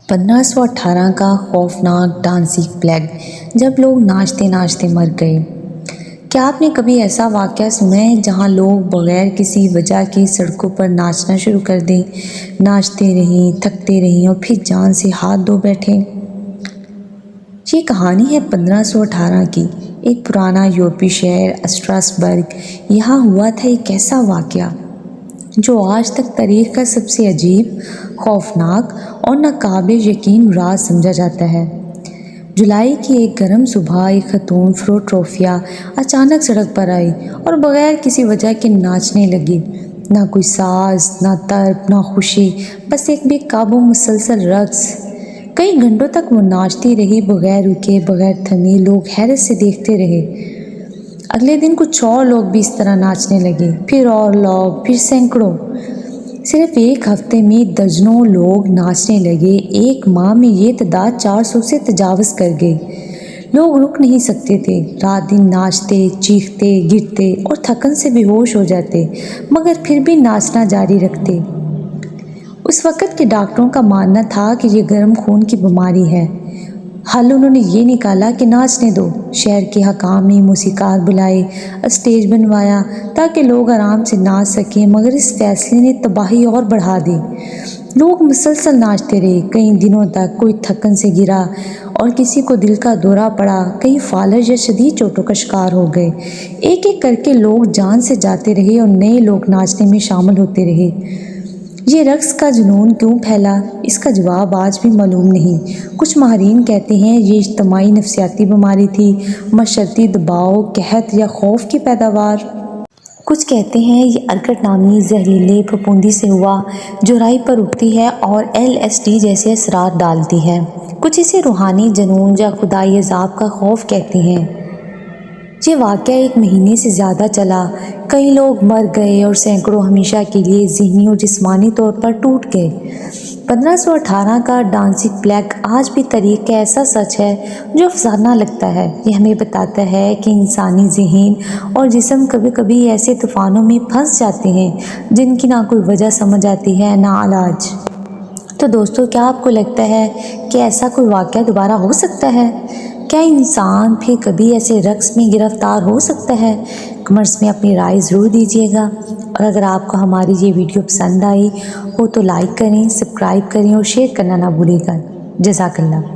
1518 کا خوفناک dancing plague جب لوگ ناچتے ناچتے مر گئے۔ کیا آپ نے کبھی ایسا واقعہ سنا ہے جہاں لوگ بغیر کسی وجہ کے سڑکوں پر ناچنا شروع کر دیں، ناچتے رہیں، تھکتے رہیں اور پھر جان سے ہاتھ دھو بیٹھیں؟ یہ کہانی ہے 1518 کی۔ ایک پرانا یورپی شہر اسٹراسبرگ، یہاں ہوا تھا ایک ایسا واقعہ جو آج تک تاریخ کا سب سے عجیب، خوفناک اور ناقابل یقین راز سمجھا جاتا ہے۔ جولائی کی ایک گرم صبح ایک خاتون فروٹروفیا اچانک سڑک پر آئی اور بغیر کسی وجہ کے ناچنے لگی۔ نہ کوئی ساز، نہ طرب، نہ خوشی، بس ایک بے قابو مسلسل رقص۔ کئی گھنٹوں تک وہ ناچتی رہی، بغیر رکے، بغیر تھمے۔ لوگ حیرت سے دیکھتے رہے۔ اگلے دن کچھ اور لوگ بھی اس طرح ناچنے لگے، پھر اور لوگ، پھر سینکڑوں۔ صرف ایک ہفتے میں درجنوں لوگ ناچنے لگے۔ ایک ماہ میں یہ تعداد 400 سے تجاوز کر گئی۔ لوگ رک نہیں سکتے تھے، رات دن ناچتے، چیختے، گرتے اور تھکن سے بے ہوش ہو جاتے، مگر پھر بھی ناچنا جاری رکھتے۔ اس وقت کے ڈاکٹروں کا ماننا تھا کہ یہ گرم خون کی بیماری ہے۔ حل انہوں نے یہ نکالا کہ ناچنے دو۔ شہر کے حکام نے موسیقار بلائے، اسٹیج بنوایا تاکہ لوگ آرام سے ناچ سکیں، مگر اس فیصلے نے تباہی اور بڑھا دی۔ لوگ مسلسل ناچتے رہے، کئی دنوں تک۔ کوئی تھکن سے گرا اور کسی کو دل کا دورہ پڑا، کئی فالج یا شدید چوٹوں کا شکار ہو گئے۔ ایک ایک کر کے لوگ جان سے جاتے رہے اور نئے لوگ ناچنے میں شامل ہوتے رہے۔ یہ رقص کا جنون کیوں پھیلا؟ اس کا جواب آج بھی معلوم نہیں۔ کچھ ماہرین کہتے ہیں یہ اجتماعی نفسیاتی بیماری تھی، معاشرتی دباؤ، قحط یا خوف کی پیداوار۔ کچھ کہتے ہیں یہ ارکٹ نامی زہریلے پھپھوندی سے ہوا جو رائی پر اگتی ہے اور LSD جیسے اثرات ڈالتی ہے۔ کچھ اسے روحانی جنون یا خدائی عذاب کا خوف کہتے ہیں۔ یہ واقعہ ایک مہینے سے زیادہ چلا، کئی لوگ مر گئے اور سینکڑوں ہمیشہ کے لیے ذہنی اور جسمانی طور پر ٹوٹ گئے۔ 1518 کا ڈانسنگ پلیگ آج بھی تاریخ کا ایسا سچ ہے جو افسانہ لگتا ہے۔ یہ ہمیں بتاتا ہے کہ انسانی ذہن اور جسم کبھی کبھی ایسے طوفانوں میں پھنس جاتے ہیں جن کی نہ کوئی وجہ سمجھ آتی ہے، نہ علاج۔ تو دوستو، کیا آپ کو لگتا ہے کہ ایسا کوئی واقعہ دوبارہ ہو سکتا ہے؟ کیا انسان پھر کبھی ایسے رقص میں گرفتار ہو سکتا ہے؟ کمنٹس میں اپنی رائے ضرور دیجیے گا، اور اگر آپ کو ہماری یہ ویڈیو پسند آئی ہو تو لائک کریں، سبسکرائب کریں اور شیئر کرنا نہ بھولیے گا۔ جزاک اللہ۔